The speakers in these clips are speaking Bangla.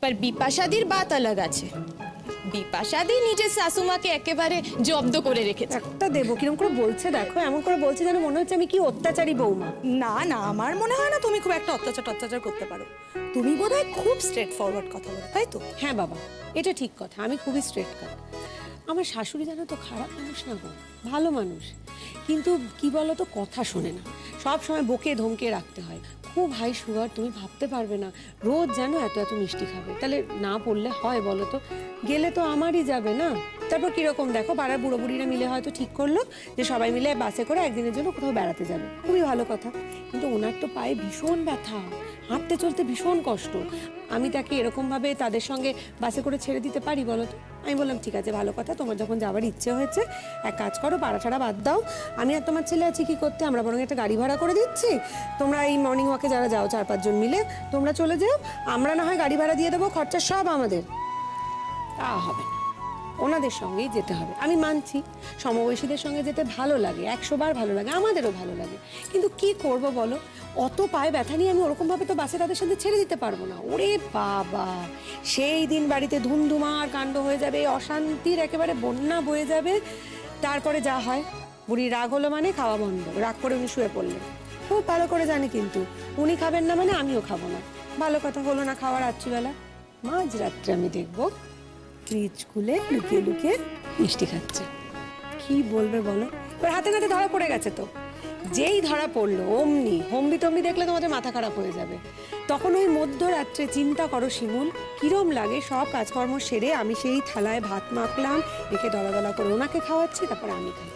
पर বিপাশাদির বাত আলাদা আছে। বিপাশাদি নিজের শাশুমাকে একেবারে জব্দ করে রেখেছে। একটা দেবো কিরকম করে বলছে দেখো, এমন করে বলছে যেন মনে হচ্ছে আমি কি অত্যাচারী বৌমা। না না, আমার মনে হয় না তুমি খুব একটা অত্যাচার করতে পারো। তুমি বোধহয় খুব স্ট্রেট ফরওয়ার্ড কথা বলো, তাই তো? হ্যাঁ বাবা, এটা ঠিক কথা, আমি খুবই স্ট্রেট কাট। আমার শাশুড়ি জানো তো খারাপ মানুষ না গো, ভালো মানুষ, কিন্তু কি বলো তো কথা শোনে না, সব সময় বকে ধমকে রাখতে হয়। খুব হাই সুগার, তুমি ভাবতে পারবে না, রোজ যেন এত এত মিষ্টি খাবে, তাহলে না পড়লে হয় বলো তো? গেলে তো আমারই যাবে না। তারপর কিরকম দেখো, পাড়ার বুড়ো বুড়িরা মিলে হয়তো ঠিক করলো যে সবাই মিলে বাসে করে একদিনের জন্য কোথাও বেড়াতে যাবে, খুবই ভালো কথা। কিন্তু ওনার তো পায়ে ভীষণ ব্যথা, হাঁটতে চলতে ভীষণ কষ্ট। আমি তাকে এরকমভাবে তাদের সঙ্গে বাসে করে ছেড়ে দিতে পারি বলো তো? আমি বললাম ঠিক আছে, ভালো কথা, তোমার যখন যাওয়ার ইচ্ছে হয়েছে এক কাজ করো, পাড়া ছাড়া বাদ দাও, আমি আর তোমার ছেলে আছি কি করতে, আমরা বরং একটা গাড়ি ভাড়া করে দিচ্ছি, তোমরা এই মর্নিং ওয়াকে যারা যাও 4-5 জন মিলে তোমরা চলে যাও, আমরা না হয় গাড়ি ভাড়া দিয়ে দেবো, খরচা সব আমাদের। তা হবে না, ওনাদের সঙ্গেই যেতে হবে। আমি মানছি সমবয়সীদের সঙ্গে যেতে ভালো লাগে, 100 বার ভালো লাগে, আমাদেরও ভালো লাগে, কিন্তু কি করব বলো, অত পায়ে ব্যথা নিয়ে আমি ওরকমভাবে তো বাসে তাদের সাথে ছেড়ে দিতে পারবো না। ওরে বাবা, সেই দিন বাড়িতে ধুমধুমার কাণ্ড হয়ে যাবে, অশান্তির একেবারে বন্যা বয়ে যাবে। তারপরে যা হয়, বুড়ির রাগ হলো মানে খাওয়া বন্ধ, রাগ করে উনি শুয়ে পড়লেন। খুব ভালো করে জানি কিন্তু উনি খাবেন না মানে আমিও খাবো না। ভালো কথা হলো না খাওয়ার রাত্রিবেলা, মাঝরাত্রে আমি দেখবো ফ্রিজ খুলে লুকিয়ে লুকিয়ে মিষ্টি খাচ্ছে। কি বলবে বলো? ওর হাতে নাতে ধরা পড়ে গেছে তো, যেই ধরা পড়লো অমনি হম্বি তম্বি দেখলে তোমাদের মাথা খারাপ হয়ে যাবে। তখন ওই মধ্যরাত্রে চিন্তা করো শিমুল, কিরম লাগে, সব কাজকর্ম সেরে আমি সেই থালায় ভাত মাখলাম, রেখে দলা দলা করে ওনাকে খাওয়াচ্ছি, তারপর আমি খাই।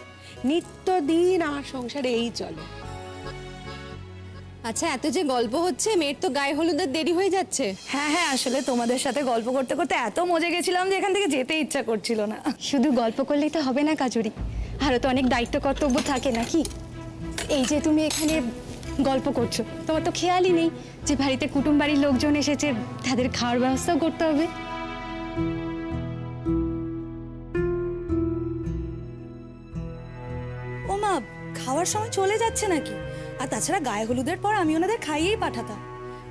নিত্যদিন আমার সংসারে এই চলে। আচ্ছা, এত যে গল্প হচ্ছে, মেয়ের তো গায়ে হলুদের দেরি হয়ে যাচ্ছে। হ্যাঁ হ্যাঁ, আসলে তোমাদের সাথে গল্প করতে করতে এত মজে গেছিলাম যে এখান থেকে যেতে ইচ্ছা করছিল না। শুধু গল্প করলেই তো হবে না কাজুরি, আরও তো অনেক দায়িত্ব কর্তব্য থাকে নাকি? এই যে তুমি এখানে গল্প করছো, তোমার তো খেয়ালই নেই যে বাড়িতে কুটুম বাড়ির লোকজন এসেছে, তাদের খাওয়ার ব্যবস্থাও করতে হবে। ও মা, খাওয়ার সময় চলে যাচ্ছে নাকি? আর তাছাড়া গায়ে হলুদের পর আমি ওনাদের খাইয়েই পাঠাতাম,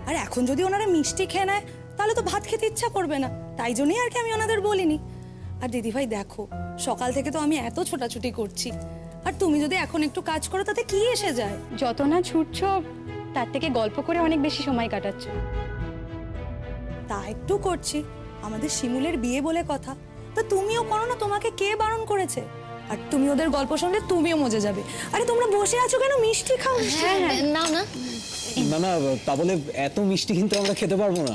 আর এখন যদি ওনারা মিষ্টি খেয়ে নেয় তাহলে তো ভাত খেতে ইচ্ছা করবে না, তাই জন্যই আর কি আমি ওনাদের বলিনি। আর দিদিভাই দেখো, সকাল থেকে তো আমি এত ছোটাছুটি করছি, আর তুমি যদি এখন একটু কাজ করো তাতে কি এসে যায়? যত না ছুটছো তার থেকে গল্প করে অনেক বেশি সময় কাটাচ্ছ। তা একটু করছি, আমাদের শিমুলের বিয়ে বলে কথা, তা তুমিও করো না, তোমাকে কে বারণ করেছে? আর তুমি ওদের গল্প শুনলে তুমিও মজে যাবে। আরে তোমরা বসে আছো কেন, মিষ্টি খাও। হ্যাঁ হ্যাঁ, না না না না, তা বলে এত মিষ্টি কিন্তু আমরা খেতে পারবো না।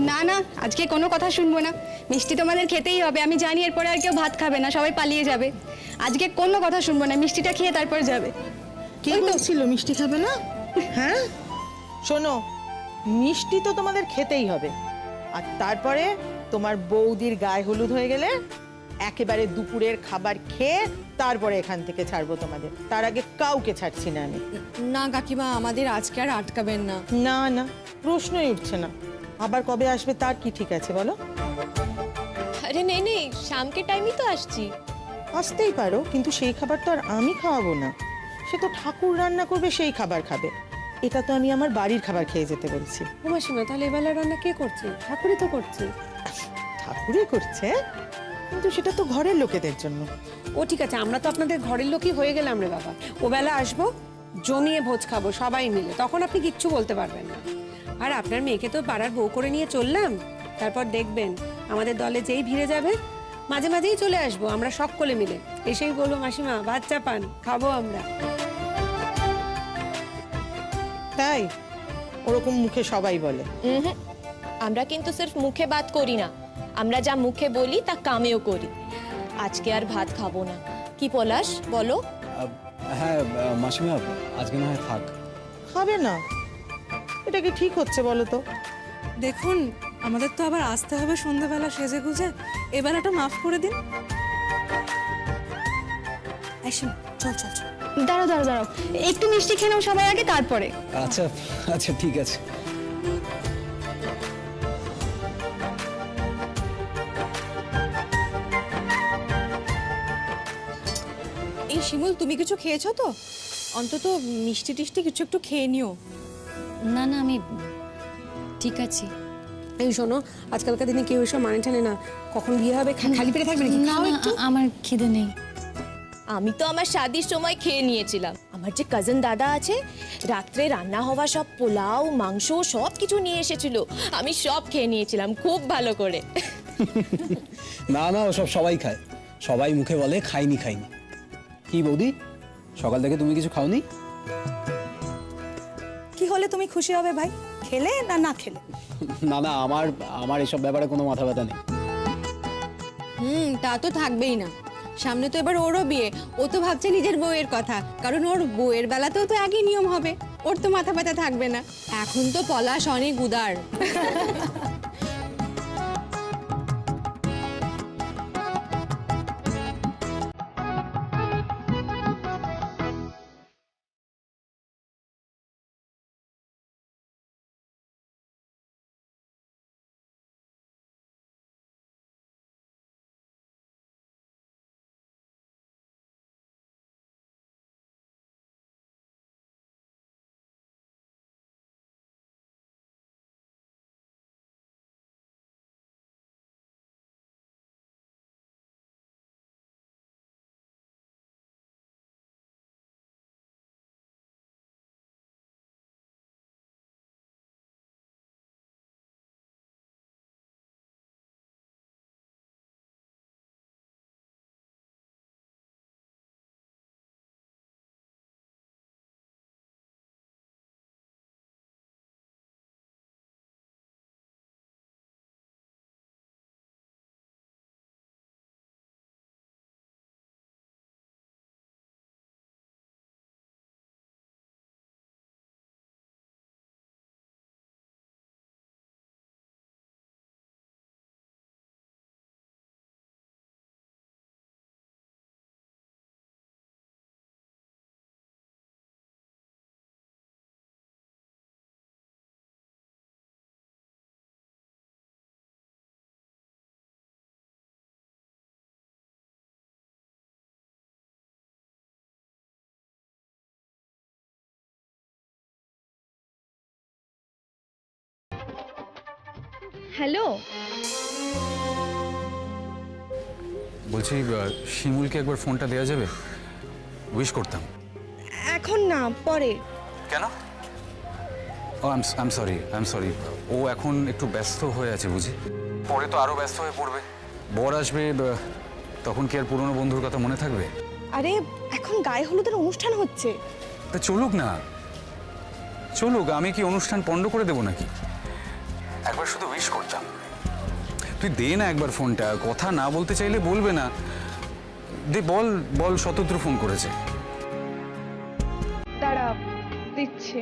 না না, আজকে কোনো কথা শুনবো না, মিষ্টি তোমাদের খেতেই হবে। আমি জানি এরপরে আর কেউ ভাত খাবে না, সবাই পালিয়ে যাবে। আজকে কোনো কথা শুনবো না, মিষ্টিটা খেয়ে তারপর যাবে। কে বলছিল মিষ্টি খাবে না? হ্যাঁ শোনো, মিষ্টি তো তোমাদের খেতেই হবে, আর তারপরে তোমার বৌদির গায়ে হলুদ হয়ে গেলে একেবারে দুপুরের খাবার খেয়ে তারপরে এখান থেকে ছাড়বো তোমাদের, তার আগে কাউকে ছাড়ছি না আমি। না কাকিমা, আমাদের আজকে আর আটকাবেন না। না না, প্রশ্নই উঠছে না, আবার কবে আসবে তার কি ঠিক আছে বলো? আরে নেই নেই, শামকে টাইমই তো আসছি। আসতেই পারো, কিন্তু সেই খাবার তো আর আমি খাওয়াবো না, সে তো ঠাকুর রান্না করবে, সেই খাবার খাবে। এটা তো আমি আমার বাড়ির খাবার খেয়ে যেতে বলছি। উমাসীমা, তাহলে এবেলা রান্না কে করছে? ঠাকুরই তো করছে। ঠাকুরই করছে, কিন্তু সেটা তো ঘরের লোকেদের জন্য। ও ঠিক আছে, আমরা তো আপনাদের ঘরের লোকই হয়ে গেলাম রে বাবা। ও বেলা আসবো, জমিয়ে ভোজ খাবো সবাই মিলে, তখন আপনি কিচ্ছু বলতে পারবেন না। আর আপনার মেয়েকে তো পাড়ার বউ করে নিয়ে চললাম, তারপর দেখবেন আমাদের দলে যেই ভিড়ে যাবে মাঝে মাঝেই চলে আসবো আমরা সকলে মিলে, এসেই বলবো মাসিমা ভাত চাপান, খাবো আমরা। তাই ওরকম মুখে সবাই বলে। আমরা কিন্তু সির্ফ মুখে বাত করি না, আমরা যা মুখে বলি তা কামেও করি। আজকে আর ভাত খাবো না, কি পলাশ বলো? হ্যাঁ মাসিমা, আজকে না হয় থাক। খাবে না? এটা কি ঠিক হচ্ছে বলো তো? দেখুন, আমাদের তো আবার আসতে হবে সন্ধ্যাবেলা সেজে গুজে, এবেলাটা মাফ করে দিন। চল চল চল। দাঁড়াও দাঁড়াও দাঁড়াও, একটু মিষ্টি খেয়ে নাও সবাই আগে, তারপরে। আচ্ছা আচ্ছা, ঠিক আছে। এই শিমুল, তুমি কিছু খেয়েছো তো? অন্তত মিষ্টি টিষ্টি কিছু একটু খেয়ে নিও। না না, আমি ঠিক আছি। এই শোনো, আজকালকার দিনে কেউ এসব মানে টানে না। কখন বিয়ে হবে খালি পেটে থাকবে নাকি? না খাও না, একটু। আমার খিদে নেই। আমি তো আমার শাদির সময় খেয়ে নিয়েছিলাম। আমার যে কাজিন দাদা আছে, রাত্রে রান্না হওয়া সব পোলাও মাংস সব কিছু নিয়ে এসেছিল, আমি সব খেয়ে নিয়েছিলাম খুব ভালো করে। না না, ওসব সবাই খায়, সবাই মুখে বলে খাইনি খাইনি। কি বৌদি, সকাল থেকে তুমি কিছু খাওনি? কি হলে তুমি খুশি হবে ভাই, খেলে না না খেলে? না না, আমার এসব ব্যাপারে কোনো মাথা ব্যথা নেই। তা তো থাকবেই না। সামনে তো এবার ওরও বিয়ে, ও তো ভাবছে নিজের বউয়ের কথা, কারণ ওর বউয়ের বেলাতেও তো একই নিয়ম হবে, ওর তো মাথা ব্যথা থাকবে না। এখন তো পলাশ অনেক উদার। হ্যালো, বলছি শিমুলকে একবার ফোনটা দেওয়া যাবে? উইশ করতাম। এখন না, পরে। কেন? ও আই এম সরি। ও এখন একটু ব্যস্ত হয়ে আছে বুঝি, পরে তো আরো ব্যস্ত হয়ে পড়বে। বর আসবে, তখন কি আর পুরনো বন্ধুর কথা মনে থাকবে? আরে এখন গায়ে হলুদের অনুষ্ঠান হচ্ছে। তা চলুক না, চলুক। আমি কি অনুষ্ঠান পণ্ড করে দেবো নাকি? একবার শুধু উইশ করতাম। তুই দে না একবার ফোনটা, কথা না বলতে চাইলে বলবে না। দে, বল শতদ্রু ফোন করেছে। দাঁড়া, দিচ্ছি।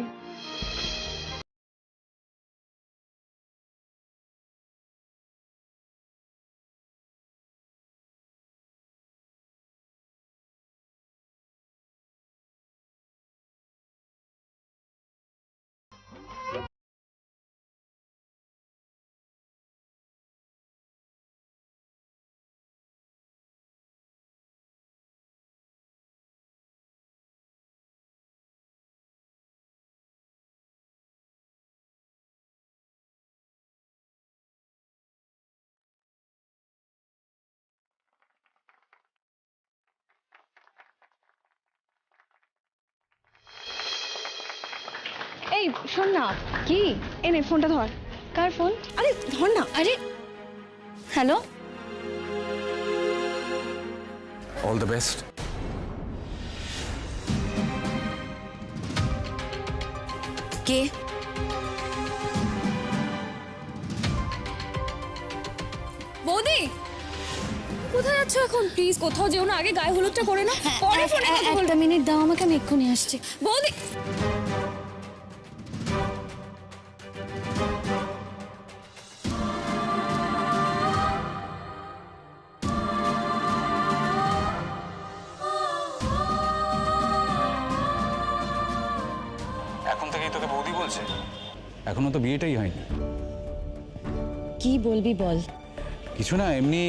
এই শোন না, কি? এনে ফোনটা ধর। কার ফোন? আরে ধর না। আরে হ্যালো, অল দ্য বেস্ট। কে? বৌদি, কোথায় যাচ্ছ এখন? প্লিজ কোথাও যেও না, আগে গায়ে হলুদটা করে না, পরে ফোনে কথা বলবো। একটা মিনিট দাও আমাকে, আমি এক্ষুনি আসছি। বৌদি, এখন থেকেই তোকে বৌদি বলছে? এখনো তো বিয়েটাই হয়নি। কি বলবি বল। কিছু না, এমনি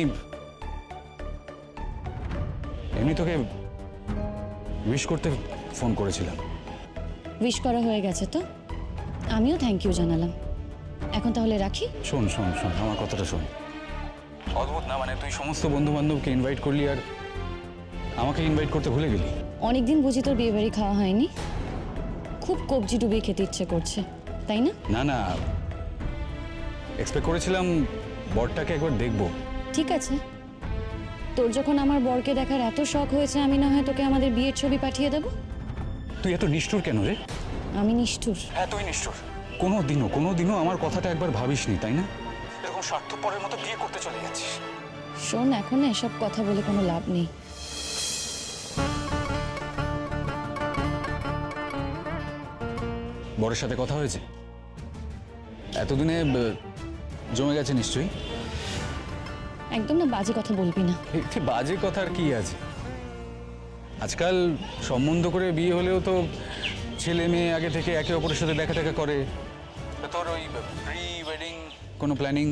তোকে উইশ করতে ফোন করেছিলাম। উইশ করা হয়ে গেছে তো, আমিও থ্যাংক ইউ জানালাম। এখন তাহলে রাখি। শোন শোন শোন, আমার কথাটা শোন। অদ্ভুত না, মানে তুই সমস্ত বন্ধু বান্ধবকে ইনভাইট করলি আর আমাকে ইনভাইট করতে ভুলে গেলি। অনেকদিন বুঝি তোর বিয়ে বাড়ি খাওয়া হয়নি, খুব কবজি ডুবিয়ে খেতে ইচ্ছে করছে, তাই না? না না, এক্সপেক্ট করেছিলাম বরটাকে একবার দেখবো। ঠিক আছে, তোর যখন আমার বরকে দেখার এত শখ হয়েছে, আমি না হয় তোকে আমাদের বিয়ের ছবি পাঠিয়ে দেবো। তুই এত নিষ্ঠুর কেন রে? আমি নিষ্ঠুর? হ্যাঁ তুই নিষ্ঠুর। কোনোদিনও আমার কথাটা একবার ভাবিসনি, তাই না? এরকম স্বার্থপরের মতো বিয়ে করতে চলে গেছিস। শোন, এখন এসব কথা বলে কোনো লাভ নেই। বরের সাথে কথা হয়েছে? এতদিনে জমে গেছে নিশ্চয়ই। একদম না, বাজে কথা বলবি না। একটি বাজে কথার কি আছে? আজকাল সম্বন্ধ করে বিয়ে হলেও তো ছেলে মেয়ে আগে থেকে একে অপরের সাথে দেখা টেকা করে। তা তোর ওই প্রি ওয়েডিং কোনো প্ল্যানিং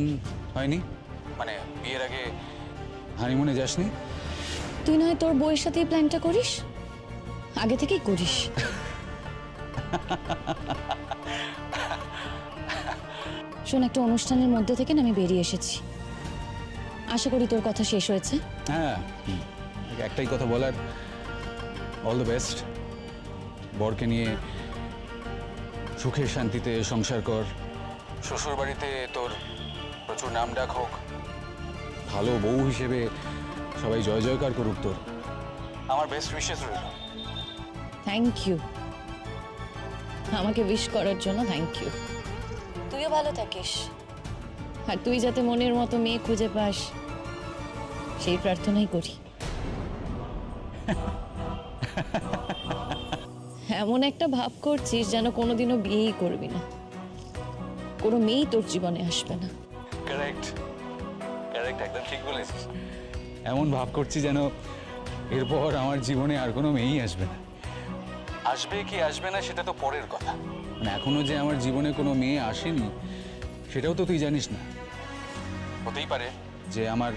হয়নি? মানে বিয়ের আগে হানিমুনে যাসনি? তুই না হয় তোর বউয়ের সাথে এই প্ল্যানটা করিস, আগে থেকেই করিস। শোন, একটা অনুষ্ঠানের মধ্যে থেকে না আমি বেরিয়ে এসেছি, আশা করি তোর কথা শেষ হয়েছে। হ্যাঁ, একটাই কথা বলার, অল দ্য বেস্ট। বরকে নিয়ে সুখে শান্তিতে সংসার কর, শ্বশুর বাড়িতে তোর প্রচুর নাম ডাক হোক, ভালো বউ হিসেবে সবাই জয় জয়কার করুক তোর। আমার বেস্ট উইশেস রইল। থ্যাংক ইউ, আমাকে উইশ করার জন্য থ্যাংক ইউ। তুইও ভালো থাকিস, আর তুই যাতে মনের মতো মেয়ে খুঁজে পাস সেই প্রার্থনাই করি। এমন একটা ভাব করছিস যেন কোনোদিনও বিয়েই করবি না, কোনো মেয়েই তোর জীবনে আসবে না। কারেক্ট কারেক্ট, একদম ঠিক বলেছিস। এমন ভাব করছি যেন এরপর আমার জীবনে আর কোনো মেয়েই আসবে না। আসবে কি আসবে না সেটা তো পরের কথা, মানে এখনো যে আমার জীবনে কোনো মেয়ে আসেনি সেটাও তো তুই জানিস না। হতেই পারে যে আমার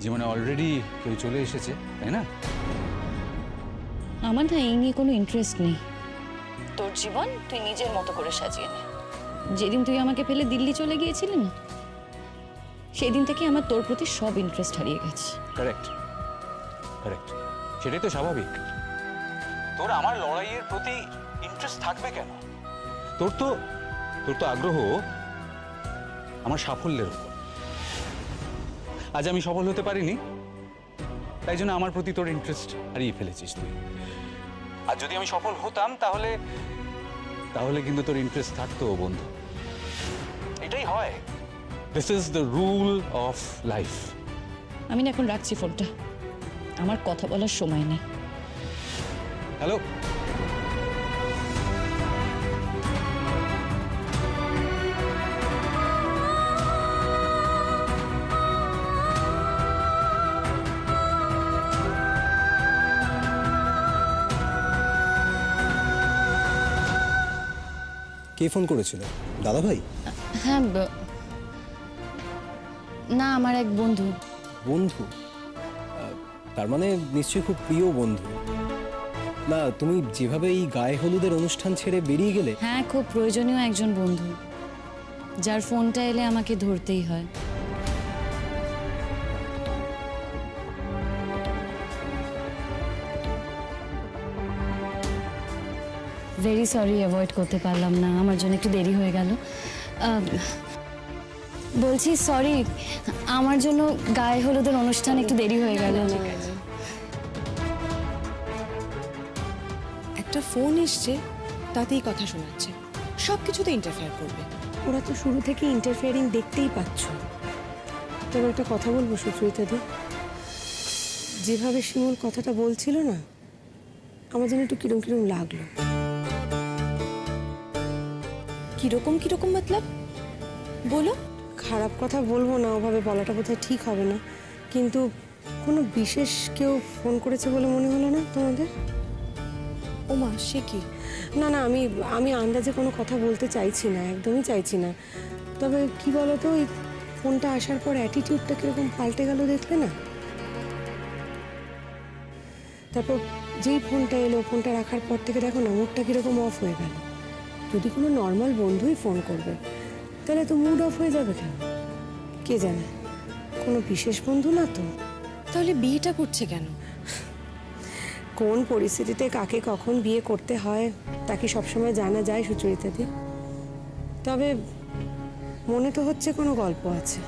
জীবনে অলরেডি কেউ চলে এসেছে, তাই না? আমার না এই নিয়ে কোনো ইন্টারেস্ট নেই। তোর জীবন তুই নিজের মতো করে সাজিয়ে নে। যেদিন তুই আমাকে ফেলে দিল্লি চলে গিয়েছিলি না, সেই দিন থেকে আমার তোর প্রতি সব ইন্টারেস্ট হারিয়ে গেছে। কারেক্ট কারেক্ট, সেটাই তো স্বাভাবিক। তোর আমার লড়াইয়ের প্রতি ইন্টারেস্ট থাকবে কেন? তোর তো আগ্রহ আমার সাফল্যের উপর। আজ আমি সফল হতে পারিনি, তাই জন্য আমার প্রতি তোর ইন্টারেস্ট হারিয়ে ফেলেছিস তুই। আর যদি আমি সফল হতাম তাহলে কিন্তু তোর ইন্টারেস্ট থাকতো বন্ধু। এটাই হয়, this is the rule of life. আমি না এখন রাখছি ফোনটা, আমার কথা বলার সময় নেই। হ্যালো, কে ফোন করেছিল? দাদা ভাই? হ্যাঁ, না, আমার এক বন্ধু। বন্ধু? তার মানে নিশ্চয়ই খুব প্রিয় বন্ধু। না, তুমি যেভাবে এই গায়ে হলুদের অনুষ্ঠান ছেড়ে বেরিয়ে গেলে। হ্যাঁ, খুব প্রয়োজনীয় একজন বন্ধু, যার ফোনটা এলে আমাকে ধরতেই হয়। ভেরি সরি, অ্যাভয়েড করতে পারলাম না, আমার জন্য একটু দেরি হয়ে গেল। বলছি সরি, আমার জন্য গায়ে হলুদের অনুষ্ঠান একটু দেরি হয়ে গেল। একটা ফোন এসছে, তাতেই কথা শোনাচ্ছে, সব কিছুতে ইন্টারফেয়ার করবে। ওরা তো শুরু থেকে ইন্টারফেয়ারিং দেখতেই পাচ্ছ। তবে একটা কথা বলবো সুচরিতাদি, যেভাবে শিমুল কথাটা বলছিল না, আমার যেন একটু কিরম কিরম লাগলো। কিরকম মতলব বলো? খারাপ কথা বলবো না, ওভাবে বলাটা বোধহয় ঠিক হবে না, কিন্তু কোনো বিশেষ কেউ ফোন করেছে বলে মনে হলো না তোমাদের? ওমা, সে কি? না না, আমি আন্দাজে কোনো কথা বলতে চাইছি না, একদমই চাইছি না। তবে কি বলো তো, এই ফোনটা আসার পর অ্যাটিটিউডটা কিরকম পাল্টে গেল দেখলে না? তারপর যেই ফোনটা এলো, ফোনটা রাখার পর থেকে দেখো না মুডটা কিরকম অফ হয়ে গেল। যদি কোনো নর্মাল বন্ধুই ফোন করবে তাহলে তো মুড অফ হয়ে যাবে কেন? কে জানে, কোনো বিশেষ বন্ধু না তো? তাহলে বিয়েটা করছে কেন? কোন পরিস্থিতিতে কাকে কখন বিয়ে করতে হয় তা কি সবসময় জানা যায় সুচরিতাদি? তবে মনে তো হচ্ছে কোনো গল্প আছে।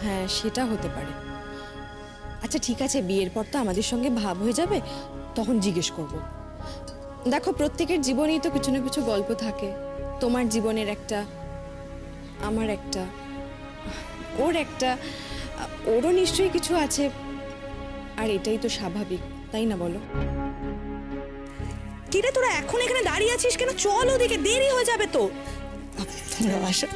হ্যাঁ, সেটা হতে পারে। আচ্ছা ঠিক আছে, বিয়ের পর তো আমাদের সঙ্গে ভাব হয়ে যাবে, তখন জিজ্ঞেস করব। দেখো, প্রত্যেকের জীবনেই তো কিছু না কিছু গল্প থাকে। তোমার জীবনের একটা, আমার একটা, ওর একটা, ওরও নিশ্চয়ই কিছু আছে। আর এটাই তো স্বাভাবিক, তাই না বলো? কিরে তোরা এখন এখানে দাঁড়িয়ে আছিস কেন? চল ওদিকে, দেরি হয়ে যাবে তো। আসো।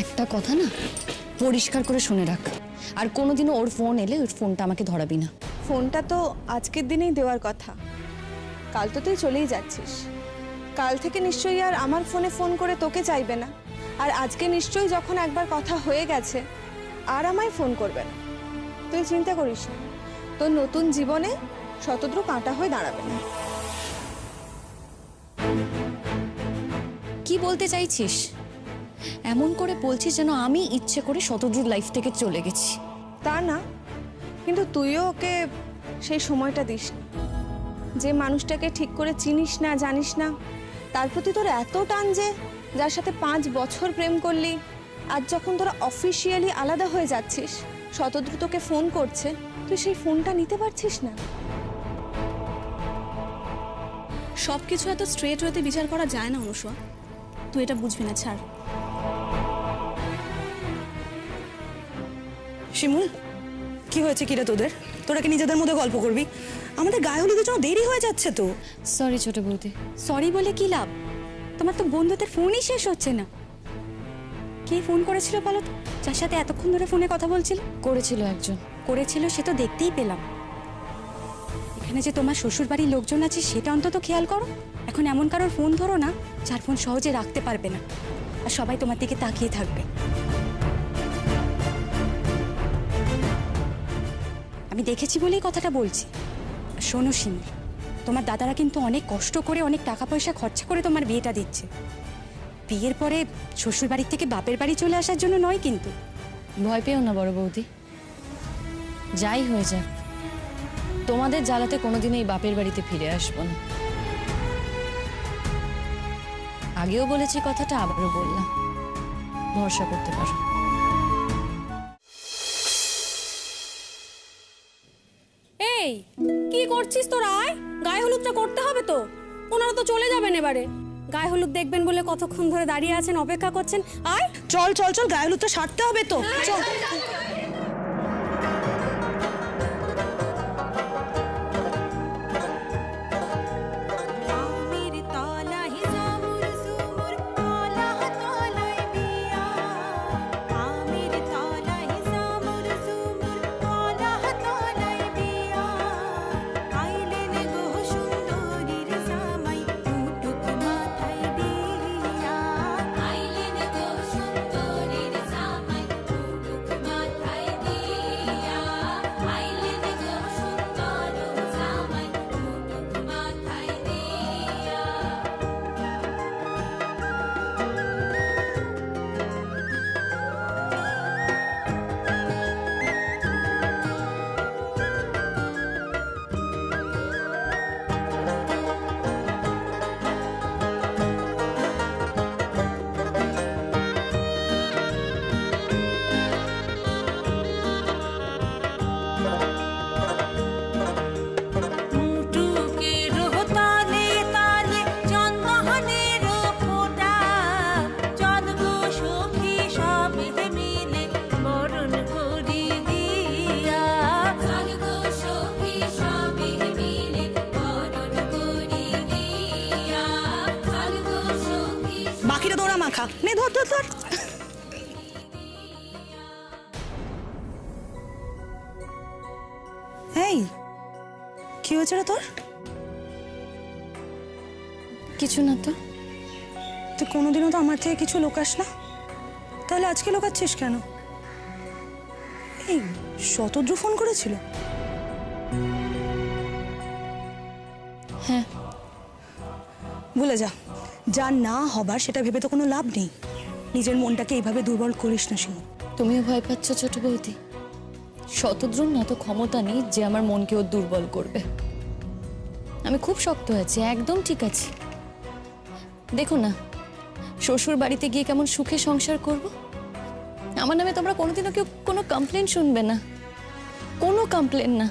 একটা কথা না পরিষ্কার করে শুনে রাখ, আর কোনোদিনও ওর ফোন এলে ওর ফোনটা আমাকে ধরাবি না। ফোনটা তো আজকের দিনেই দেওয়ার কথা, কাল তো তুই চলেই যাচ্ছিস। কাল থেকে নিশ্চয়ই আর আমার ফোনে ফোন করে তোকে চাইবে না, আর আজকে নিশ্চয়ই যখন একবার কথা হয়ে গেছে আর আমায় ফোন করবে না। তুই চিন্তা করিস না, তোর নতুন জীবনে শতদ্রু কাঁটা হয়ে দাঁড়াবে না। কি বলতে চাইছিস? এমন করে বলছিস যেন আমি ইচ্ছে করে শতদ্রুর লাইফ থেকে চলে গেছি। তা না, কিন্তু তুইও ওকে সেই সময়টা দিস না। যে মানুষটাকে ঠিক করে চিনিস না, জানিস না, তার প্রতি তোর এত টান যে যার সাথে 5 বছর প্রেম করলি, আজ যখন তোরা অফিসিয়ালি আলাদা হয়ে যাচ্ছিস, শতদ্রু তোকে ফোন করছে, তুই সেই ফোনটা নিতে পারছিস না। সব কিছু এত স্ট্রেট ওয়েতে বিচার করা যায় না অনুসয়া, তুই এটা বুঝবি না, ছাড়। শিমুল, কি হয়েছে কিরে তোদের? তোরা কি নিজেদের মধ্যে গল্প করবি? আমাদের গায়ে হলুদের জন্য দেরি হয়ে যাচ্ছে তো। সরি ছোট বৌদি। সরি বলে কি লাভ? তোমার তো বন্ধুদের ফোনই শেষ হচ্ছে না। কে ফোন করেছিল বলো তো, যার সাথে এতক্ষণ ধরে ফোনে কথা বলছিল? করেছিল একজন। করেছিল সে তো দেখতেই পেলাম। এখানে যে তোমার শ্বশুর বাড়ির লোকজন আছে সেটা অন্তত খেয়াল করো। এখন এমন কারোর ফোন ধরো না যার ফোন সহজে রাখতে পারবে না, আর সবাই তোমার দিকে তাকিয়ে থাকবে। আমি দেখেছি বলেই কথাটা বলছি। শোনো শিমুল, তোমার দাদারা কিন্তু অনেক কষ্ট করে, অনেক টাকা পয়সা খরচা করে তোমার বিয়েটা দিচ্ছে। বিয়ের পরে শ্বশুর বাড়ির থেকে বাপের বাড়ি চলে আসার জন্য নয় কিন্তু। ভয় পেও না বড় বৌদি, যাই হয়ে যাক তোমাদের জ্বালাতে কোনোদিন এই বাপের বাড়িতে ফিরে আসবো না। আগেও বলেছি কথাটা, আবারও বললাম, ভরসা করতে পারো। এই কি করছিস তোরা? আয়, গায়ে হলুদটা করতে হবে তো। ওনারা তো চলে যাবেন এবারে। গায়ে হলুদ দেখবেন বলে কতক্ষণ ধরে দাঁড়িয়ে আছেন, অপেক্ষা করছেন। আয় চল চল চল, গায়ে হলুদটা সারতে হবে তো, চল। বাকিটা তোরা মাখা, নে ধর ধর ধর। এই কি হয়েছে রে তোর? কিছু না তো। তুই কোনোদিনও তো আমার থেকে কিছু লুকাস না, তাহলে আজকে লুকাচ্ছিস কেন? এই শতদ্রু ফোন করেছিল? হ্যাঁ। ভুলে যা, যা না হবার সেটা ভেবে তো কোনো লাভ নেই। নিজের মনটাকে এইভাবে দুর্বল করিস না শিমু। তুমিও ভয় পাচ্ছ ছোট বৌদি? শতদ্রুর না তো ক্ষমতা নেই যে আমার মনকেও দুর্বল করবে। আমি খুব শক্ত আছি, একদম ঠিক আছে। দেখো না, শ্বশুর বাড়িতে গিয়ে কেমন সুখে সংসার করব। আমার নামে তোমরা কোনোদিনও কেউ কোনো কমপ্লেন শুনবে না, কোনো কমপ্লেন না।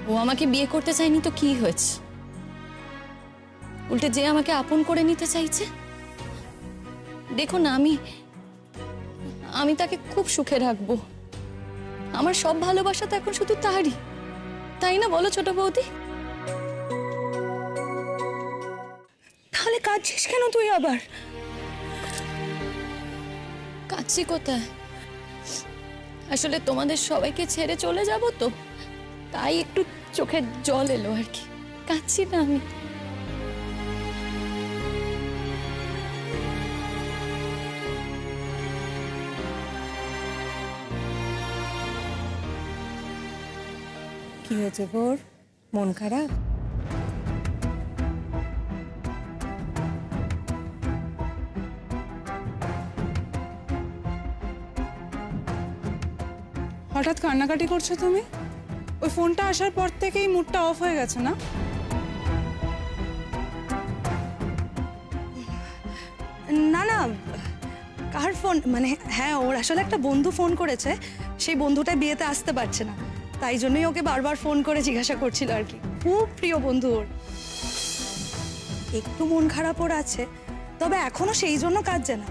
ও আমাকে বিয়ে করতে চায়নি তো কি হয়েছে? উল্টে যে আমাকে আপন করে নিতে চাইছে। দেখো না, আমি তাকে খুব সুখে রাখবো। আমার সব ভালোবাসা তো এখন শুধু তারই, তাই না বলো ছোট বৌদি? তাহলে কাঁদছিস কেন তুই আবার? কাঁদছি কোথায়? আসলে তোমাদের সবাইকে ছেড়ে চলে যাব তো, তাই একটু চোখে জল এলো আর কি। কাঁদছি না আমি। কি হয়েছে তোর? মন খারাপ? হঠাৎ কান্নাকাটি করছো তুমি? ওই ফোনটা আসার পর থেকেই মুডটা অফ হয়ে গেছে না? না না, কার ফোন? মানে হ্যাঁ, ওর আসলে একটা বন্ধু ফোন করেছে, সেই বন্ধুটা বিয়েতে আসতে পারছে না, তাই জন্যই ওকে বারবার ফোন করে জিজ্ঞাসা করছিল আর কি। খুব প্রিয় বন্ধু ওর। একটু মন খারাপ ওর আছে, তবে এখনো সেই জন্য কাঁদছে না।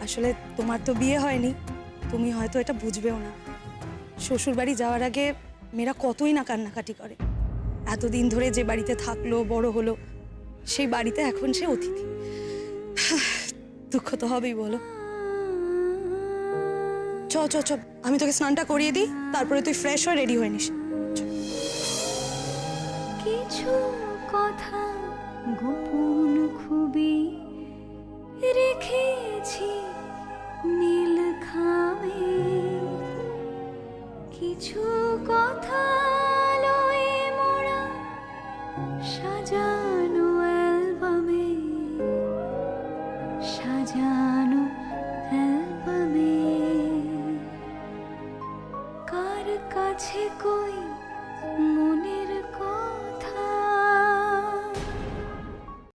আসলে তোমার তো বিয়ে হয়নি, তুমি হয়তো এটা বুঝবেও না। শ্বশুর বাড়ি যাওয়ার আগে মেয়েরা কতই না কান্নাকাটি করে। এতদিন ধরে যে বাড়িতে থাকলো, বড় হলো, সেই বাড়িতে এখন সে অতিথি। দুঃখ তো হবেই বলো। চ চ চ, আমি তোকে স্নানটা করিয়ে দিই, তারপরে তুই ফ্রেশ হয়ে রেডি হয়ে নিস। কিছু কথা গোপন খুবই রেখেছি নীল খামে, কিছু কথা লয়ে মোড়া সাজানো অ্যালবামে, সাজানো অ্যালবামে। কার কাছে কই